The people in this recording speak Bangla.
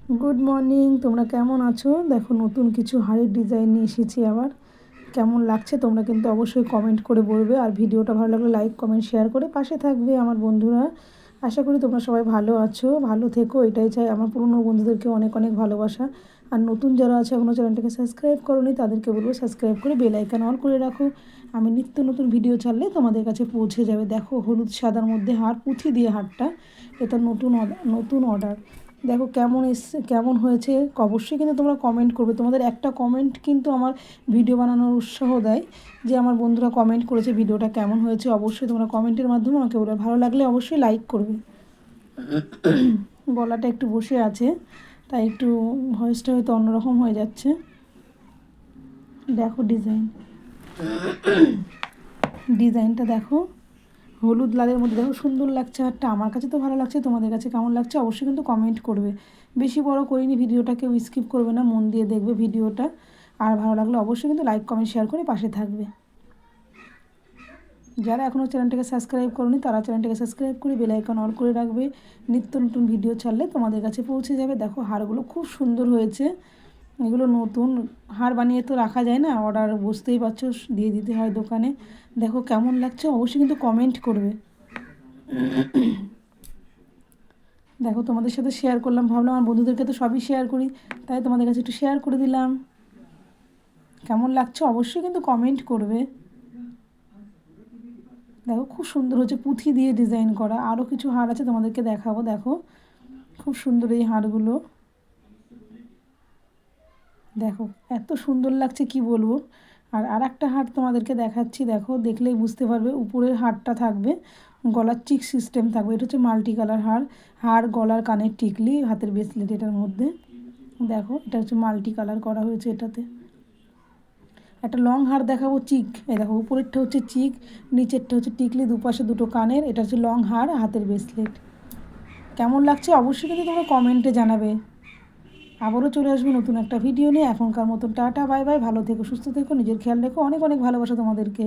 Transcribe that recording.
গুড মর্নিং, তোমরা কেমন আছো? দেখো নতুন কিছু হাড়ির ডিজাইন নিয়ে এসেছি আবার। কেমন লাগছে তোমরা কিন্তু অবশ্যই কমেন্ট করে বলবে, আর ভিডিওটা ভালো লাগলে লাইক কমেন্ট শেয়ার করে পাশে থাকবে আমার বন্ধুরা। আশা করি তোমরা সবাই ভালো আছো, ভালো থেকো, এটাই চাই। আমার পুরনো বন্ধুদেরকে অনেক অনেক ভালোবাসা। আর নতুন যারা আছে এখনও চ্যানেলটাকে সাবস্ক্রাইব করোনি তাদেরকে বলবো সাবস্ক্রাইব করে বেল আইকন অন করে রাখো। আমি নিত্য নতুন ভিডিও ছাড়লে তোমাদের কাছে পৌঁছে যাবে। দেখো হলুদ সাদার মধ্যে হার, পুঁথি দিয়ে হারটা, এটা নতুন অর্ডার। দেখো কেমন এসছে, কেমন হয়েছে অবশ্যই কিন্তু তোমরা কমেন্ট করবে। তোমাদের একটা কমেন্ট কিন্তু আমার ভিডিও বানানোর উৎসাহ দেয়, যে আমার বন্ধুরা কমেন্ট করেছে ভিডিওটা কেমন হয়েছে। অবশ্যই তোমরা কমেন্টের মাধ্যমে আমাকে বলবে, ভালো লাগলে অবশ্যই লাইক করবে। গলাটা একটু বসে আছে তাই একটু ভয়েসটা হয়তো অন্যরকম হয়ে যাচ্ছে। দেখো ডিজাইনটা দেখো, হলুদ লালের মধ্যে দেখো সুন্দর লাগছে হারটা। আমার কাছে তো ভালো লাগছে, তোমাদের কাছে কেমন লাগছে অবশ্যই কিন্তু কমেন্ট করবে। বেশি বড় করিনি ভিডিওটা, কেউ স্কিপ করবে না, মন দিয়ে দেখবে ভিডিওটা। আর ভালো লাগলে অবশ্যই কিন্তু লাইক কমেন্ট শেয়ার করে পাশে থাকবে। যারা এখনও চ্যানেলটাকে সাবস্ক্রাইব করোনি তারা চ্যানেলটাকে সাবস্ক্রাইব করে বেল আইকন অন করে রাখবে। নিত্য নতুন ভিডিও ছাড়লে তোমাদের কাছে পৌঁছে যাবে। দেখো হারগুলো খুব সুন্দর হয়েছে। এগুলো নতুন হার বানিয়ে তো রাখা যায় না, অর্ডার বুঝতেই পারছো দিয়ে দিতে হয় দোকানে। দেখো কেমন লাগছে অবশ্যই কিন্তু কমেন্ট করবে। দেখো তোমাদের সাথে শেয়ার করলাম, ভাবলাম আমার বন্ধুদেরকে তো সবই শেয়ার করি, তাই তোমাদের কাছে একটু শেয়ার করে দিলাম। কেমন লাগছে অবশ্যই কিন্তু কমেন্ট করবে। দেখো খুব সুন্দর হচ্ছে, পুঁথি দিয়ে ডিজাইন করা। আরও কিছু হার আছে তোমাদেরকে দেখাবো। দেখো খুব সুন্দর এই হারগুলো, দেখো এত সুন্দর লাগছে কি বলবো। আর একটা হার তোমাদেরকে দেখাচ্ছি, দেখো দেখলেই বুঝতে পারবে। উপরের হারটা থাকবে গলার চিক সিস্টেম থাকবে, এটা হচ্ছে মাল্টি কালার হার গলার কানের টিকলি, হাতের ব্রেসলেট এটার মধ্যে। দেখো এটা হচ্ছে মাল্টি কালার করা হয়েছে এটাতে। একটা লং হার দেখাবো চিক, এই দেখো উপরেরটা হচ্ছে চিক, নিচেরটা হচ্ছে টিকলি, দুপাশে দুটো কানের। এটা হচ্ছে লং হার, হাতের ব্রেসলেট। কেমন লাগছে অবশ্যই কিন্তু তোমরা কমেন্টে জানাবে। আবারও চলে আসবো নতুন একটা ভিডিও নিয়ে। এখনকার মতন টাটা বাই বাই, ভালো থেকো, সুস্থ থেকো, নিজের খেয়াল রেখো, অনেক অনেক ভালোবাসা তোমাদেরকে।